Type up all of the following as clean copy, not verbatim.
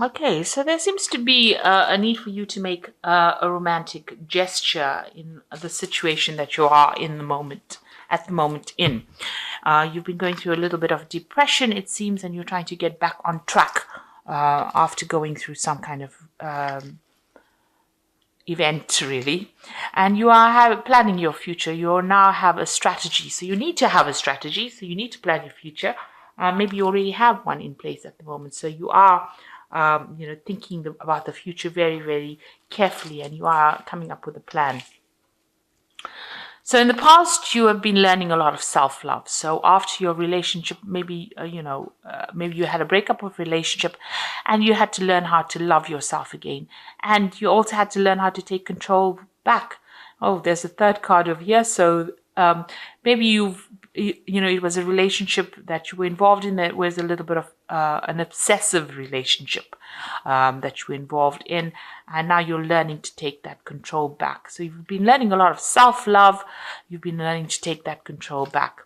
Okay, so there seems to be a need for you to make a romantic gesture in the situation that you are in the moment, at the moment in. You've been going through a little bit of depression, it seems, and you're trying to get back on track after going through some kind of event, really. And you are planning your future. You now have a strategy. So you need to have a strategy. So you need to plan your future. Maybe you already have one in place at the moment. So you are, thinking about the future very, very carefully, and you are coming up with a plan. So in the past, you have been learning a lot of self-love. So after your relationship, maybe maybe you had a breakup of relationship, and you had to learn how to love yourself again, and you also had to learn how to take control back. Oh, there's a third card over here. So maybe it was a relationship that you were involved in that was a little bit of an obsessive relationship that you were involved in, and now you're learning to take that control back. So you've been learning a lot of self-love. You've been learning to take that control back.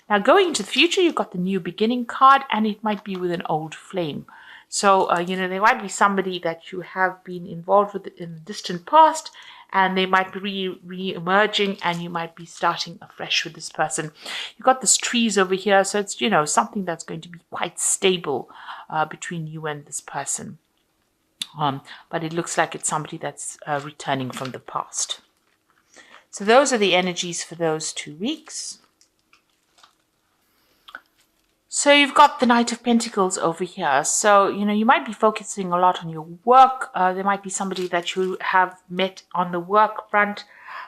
Now, going into the future, you've got the new beginning card, and it might be with an old flame. So, there might be somebody that you have been involved with in the distant past, and they might be re-emerging, and you might be starting afresh with this person. You've got this trees over here, so it's, something that's going to be quite stable between you and this person. But it looks like it's somebody that's returning from the past. So those are the energies for those 2 weeks. So you've got the Knight of Pentacles over here. So, you might be focusing a lot on your work. There might be somebody that you have met on the work front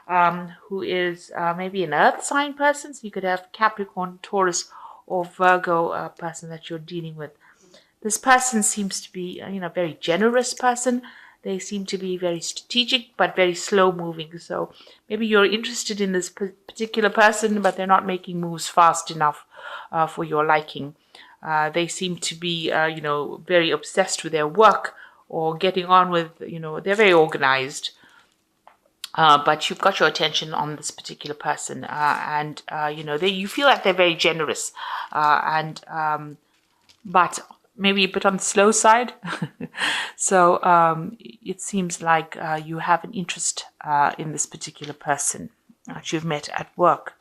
who is maybe an earth sign person. So you could have Capricorn, Taurus, or Virgo person that you're dealing with. This person seems to be, a very generous person. They seem to be very strategic, but very slow moving. So maybe you're interested in this particular person, but they're not making moves fast enough for your liking. They seem to be, very obsessed with their work or getting on with, they're very organized. But you've got your attention on this particular person, and you feel like they're very generous, but maybe a bit on the slow side. So it seems like you have an interest in this particular person that you've met at work.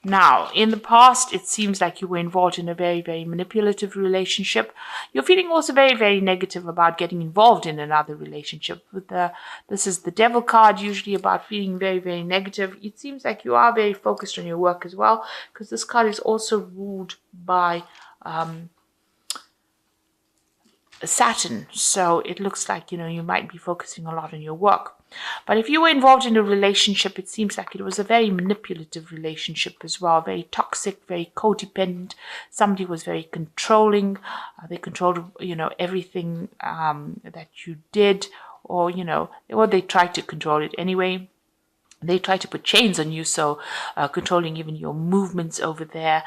Now, in the past, it seems like you were involved in a very, very manipulative relationship. You're feeling also very, very negative about getting involved in another relationship. This is the Devil card, usually about feeling very, very negative. It seems like you are very focused on your work as well, because this card is also ruled by Saturn. So it looks like, you might be focusing a lot on your work. But if you were involved in a relationship, it seems like it was a very manipulative relationship as well, very toxic, very codependent. Somebody was very controlling. They controlled, everything that you did, or, they tried to control it anyway. They try to put chains on you, so controlling even your movements over there.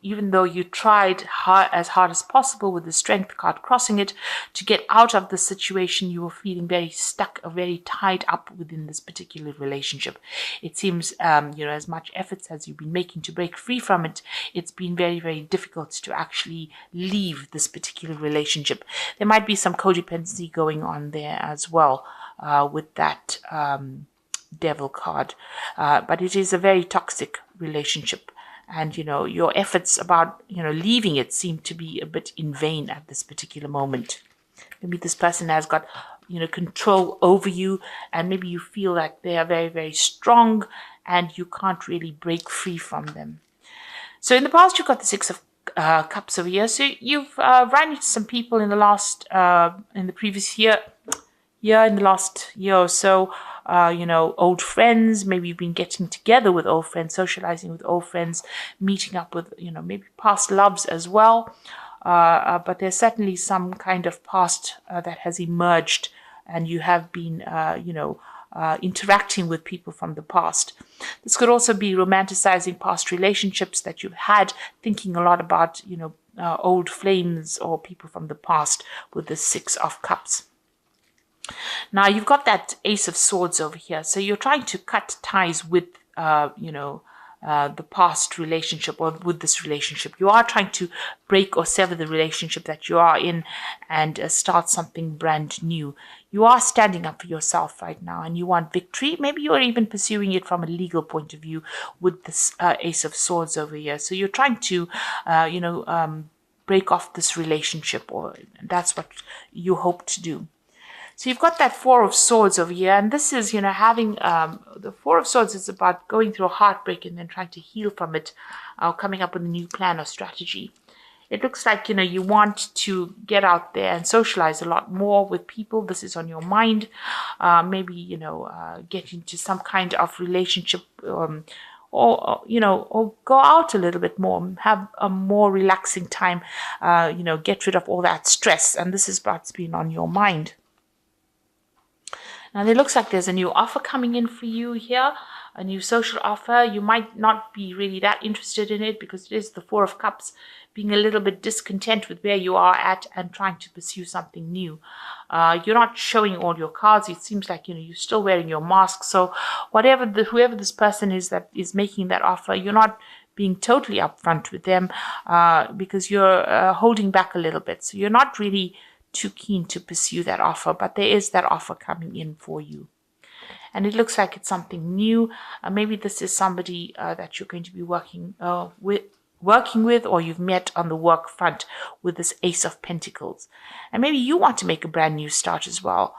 Even though you tried as hard as possible with the Strength card crossing it to get out of the situation, you were feeling very stuck or very tied up within this particular relationship. It seems, as much efforts as you've been making to break free from it, it's been very, very difficult to actually leave this particular relationship. There might be some codependency going on there as well with that Devil card. But it is a very toxic relationship. And, your efforts about, leaving it seem to be a bit in vain at this particular moment. Maybe this person has got, control over you, and maybe you feel like they are very, very strong and you can't really break free from them. So in the past, you've got the Six of Cups over here. So you've run into some people in the previous year, in the last year or so, old friends. Maybe you've been getting together with old friends, socializing with old friends, meeting up with, maybe past loves as well. But there's certainly some kind of past that has emerged, and you have been, interacting with people from the past. This could also be romanticizing past relationships that you've had, thinking a lot about, old flames or people from the past with the Six of Cups. Now you've got that Ace of Swords over here. So you're trying to cut ties with, the past relationship or with this relationship. You are trying to break or sever the relationship that you are in and start something brand new. You are standing up for yourself right now and you want victory. Maybe you are even pursuing it from a legal point of view with this Ace of Swords over here. So you're trying to, break off this relationship, or that's what you hope to do. So you've got that Four of Swords over here, and this is, having the Four of Swords is about going through a heartbreak and then trying to heal from it, coming up with a new plan or strategy. It looks like, you want to get out there and socialize a lot more with people. This is on your mind. Maybe, get into some kind of relationship, or go out a little bit more, have a more relaxing time, get rid of all that stress. And this is what's been on your mind. Now, it looks like there's a new offer coming in for you here, a new social offer. You might not be really that interested in it because it is the Four of Cups, being a little bit discontent with where you are at and trying to pursue something new. You're not showing all your cards. It seems like, you're still wearing your mask. So whoever this person is that is making that offer, you're not being totally upfront with them because you're holding back a little bit. So you're not really too keen to pursue that offer, but there is that offer coming in for you. And it looks like it's something new. Maybe this is somebody that you're going to be working with, or you've met on the work front with this Ace of Pentacles. And maybe you want to make a brand new start as well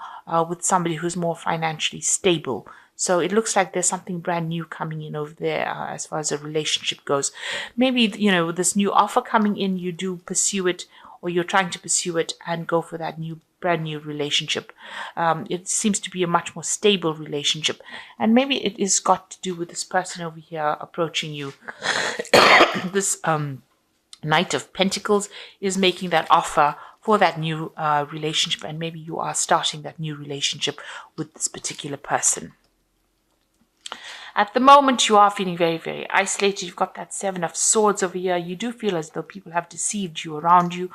with somebody who's more financially stable. So it looks like there's something brand new coming in over there as far as a relationship goes. Maybe, this new offer coming in, you do pursue it, or you're trying to pursue it and go for that brand new relationship. It seems to be a much more stable relationship. And maybe it is got to do with this person over here approaching you. This Knight of Pentacles is making that offer for that new relationship. And maybe you are starting that new relationship with this particular person. At the moment, you are feeling very, very isolated. You've got that Seven of Swords over here. You do feel as though people have deceived you around you.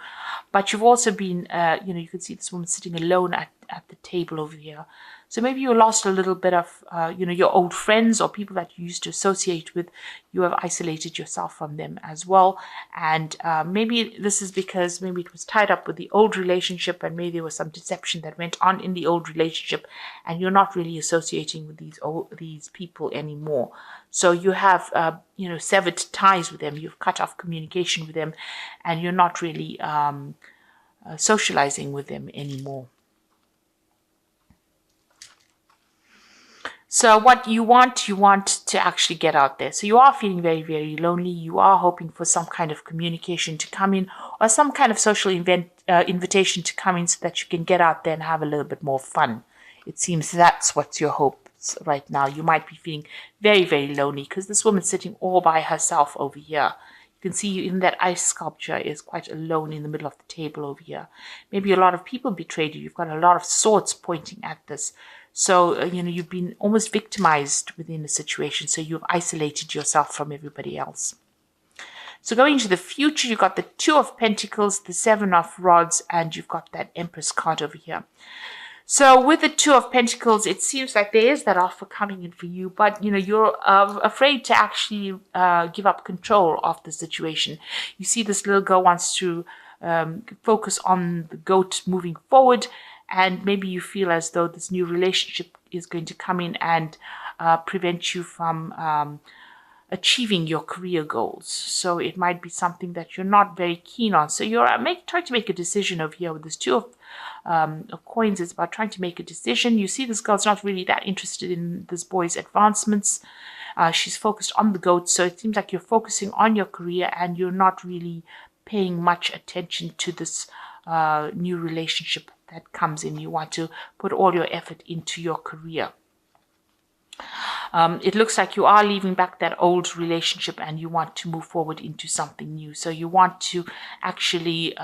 But you've also been, you can see this woman sitting alone at the table over here. So maybe you lost a little bit of, your old friends or people that you used to associate with. You have isolated yourself from them as well. And maybe this is because maybe it was tied up with the old relationship, and maybe there was some deception that went on in the old relationship, and you're not really associating with these people anymore. So you have, severed ties with them. You've cut off communication with them, and you're not really socializing with them anymore. So what you want to actually get out there. So you are feeling very, very lonely. You are hoping for some kind of communication to come in, or some kind of social invitation to come in, so that you can get out there and have a little bit more fun. It seems that's what's your hopes right now. You might be feeling very, very lonely because this woman's sitting all by herself over here. You can see in that ice sculpture is quite alone in the middle of the table over here. Maybe a lot of people betrayed you. You've got a lot of swords pointing at this. So, you've been almost victimized within the situation. So you've isolated yourself from everybody else. So going into the future, you've got the Two of Pentacles, the Seven of Rods, and you've got that Empress card over here. So with the Two of Pentacles, it seems like there is that offer coming in for you, but, you're afraid to actually give up control of the situation. You see this little girl wants to focus on the goat moving forward, and maybe you feel as though this new relationship is going to come in and prevent you from achieving your career goals. So it might be something that you're not very keen on. So you're trying to make a decision over here with this Two of Coins. It's about trying to make a decision. You see this girl's not really that interested in this boy's advancements. She's focused on the goat. So it seems like you're focusing on your career and you're not really paying much attention to this new relationship that comes in. You want to put all your effort into your career. It looks like you are leaving back that old relationship and you want to move forward into something new. So you want to actually,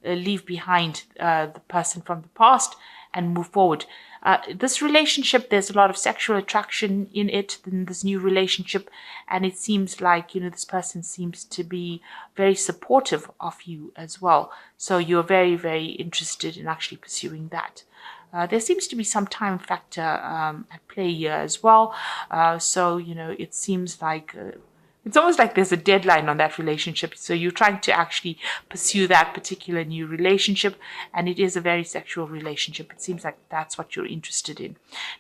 leave behind the person from the past and move forward. This relationship, there's a lot of sexual attraction in it, in this new relationship. And it seems like, this person seems to be very supportive of you as well. So you're very, very interested in actually pursuing that. There seems to be some time factor at play here as well. So, it seems like it's almost like there's a deadline on that relationship. So you're trying to actually pursue that particular new relationship, and it is a very sexual relationship. It seems like that's what you're interested in.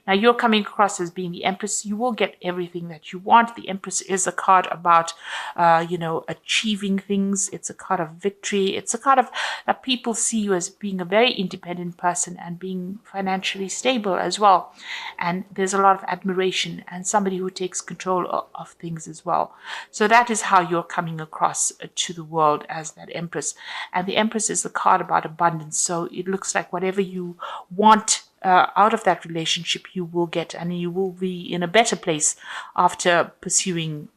Now, you're coming across as being the Empress. You will get everything that you want. The Empress is a card about, achieving things. It's a card of victory. It's a card of that people see you as being a very independent person and being financially stable as well. And there's a lot of admiration and somebody who takes control of things as well. So that is how you're coming across to the world as that Empress. And the Empress is the card about abundance. So it looks like whatever you want out of that relationship, you will get, and you will be in a better place after pursuing,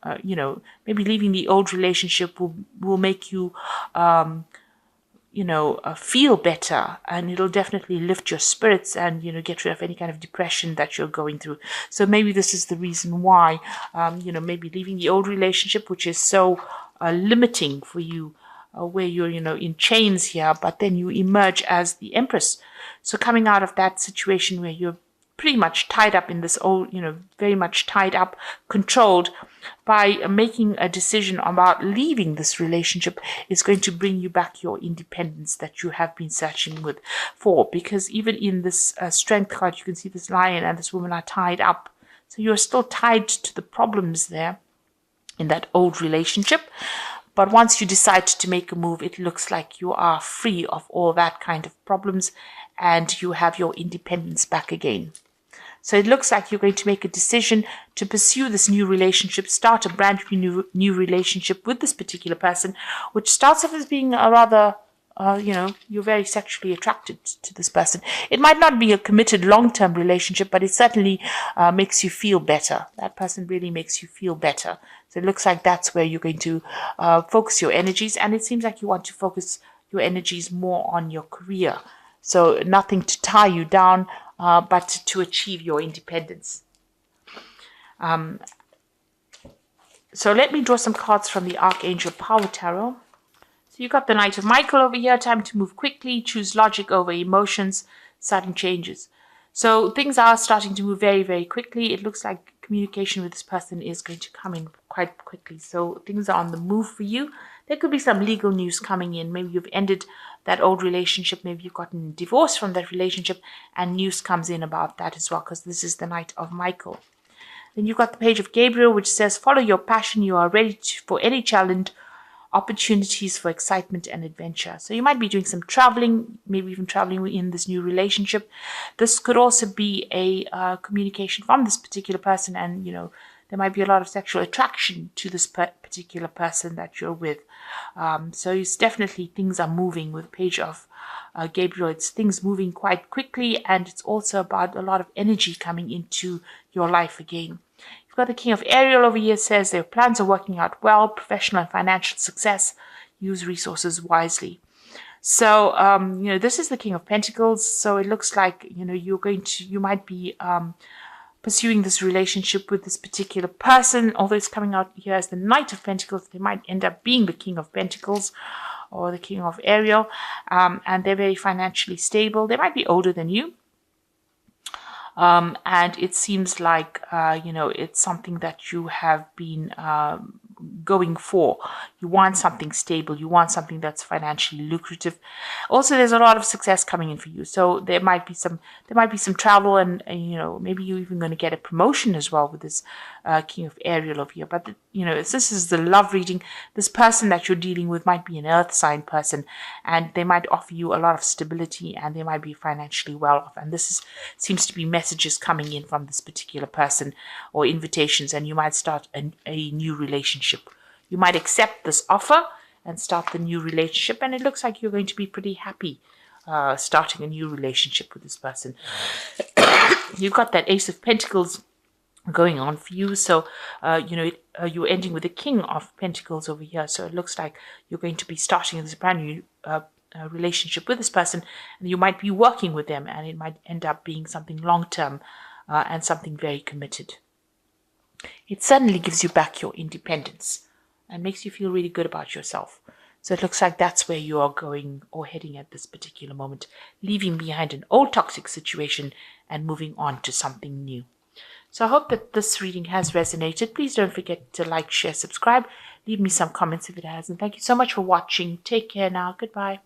maybe leaving the old relationship will make you, feel better, and it'll definitely lift your spirits and, get rid of any kind of depression that you're going through. So maybe this is the reason why, maybe leaving the old relationship, which is so limiting for you, where you're, in chains here, but then you emerge as the Empress. So coming out of that situation where you're pretty much tied up in this old, very much tied up, controlled, by making a decision about leaving this relationship is going to bring you back your independence that you have been searching for. Because even in this strength card, you can see this lion and this woman are tied up. So you're still tied to the problems there in that old relationship. But once you decide to make a move, it looks like you are free of all that kind of problems and you have your independence back again. So it looks like you're going to make a decision to pursue this new relationship, start a brand new relationship with this particular person, which starts off as being a rather, you're very sexually attracted to this person. It might not be a committed long-term relationship, but it certainly makes you feel better. That person really makes you feel better. So it looks like that's where you're going to focus your energies. And it seems like you want to focus your energies more on your career. So nothing to tie you down, but to achieve your independence. So let me draw some cards from the Archangel Power Tarot. So you got the Knight of Michael over here. Time to move quickly, choose logic over emotions, sudden changes. So things are starting to move very, very quickly. It looks like communication with this person is going to come in quite quickly. So things are on the move for you. There could be some legal news coming in. Maybe you've ended that old relationship. Maybe you've gotten divorced from that relationship and news comes in about that as well, because this is the Knight of Michael. Then you've got the Page of Gabriel, which says, follow your passion. You are ready for any challenge, opportunities for excitement and adventure. So you might be doing some traveling, maybe even traveling in this new relationship. This could also be a communication from this particular person, and there might be a lot of sexual attraction to this particular person that you're with. So it's definitely things are moving with Page of Gabriel. It's things moving quite quickly, and it's also about a lot of energy coming into your life again. You've got the King of Ariel over here. Says their plans are working out well, professional and financial success. Use resources wisely. So, this is the King of Pentacles. So it looks like, you might be pursuing this relationship with this particular person. Although it's coming out here as the Knight of Pentacles, they might end up being the King of Pentacles or the King of Ariel. And they're very financially stable. They might be older than you. And it seems like, it's something that you have been going for. You want something stable. You want something that's financially lucrative. Also, there's a lot of success coming in for you. So there might be some travel, and maybe you're even going to get a promotion as well with this King of Ariel over here. But this is the love reading. This person that you're dealing with might be an earth sign person, and they might offer you a lot of stability, and they might be financially well off. And this seems to be messages coming in from this particular person, or invitations, and you might start a new relationship. You might accept this offer and start the new relationship, and it looks like you're going to be pretty happy starting a new relationship with this person. You've got that Ace of Pentacles going on for you. So, you're ending with the King of Pentacles over here. So it looks like you're going to be starting this brand new relationship with this person, and you might be working with them, and it might end up being something long-term and something very committed. It suddenly gives you back your independence and makes you feel really good about yourself. So it looks like that's where you are going or heading at this particular moment, leaving behind an old toxic situation and moving on to something new. So I hope that this reading has resonated. Please don't forget to like, share, subscribe. Leave me some comments if it has. And thank you so much for watching. Take care now. Goodbye.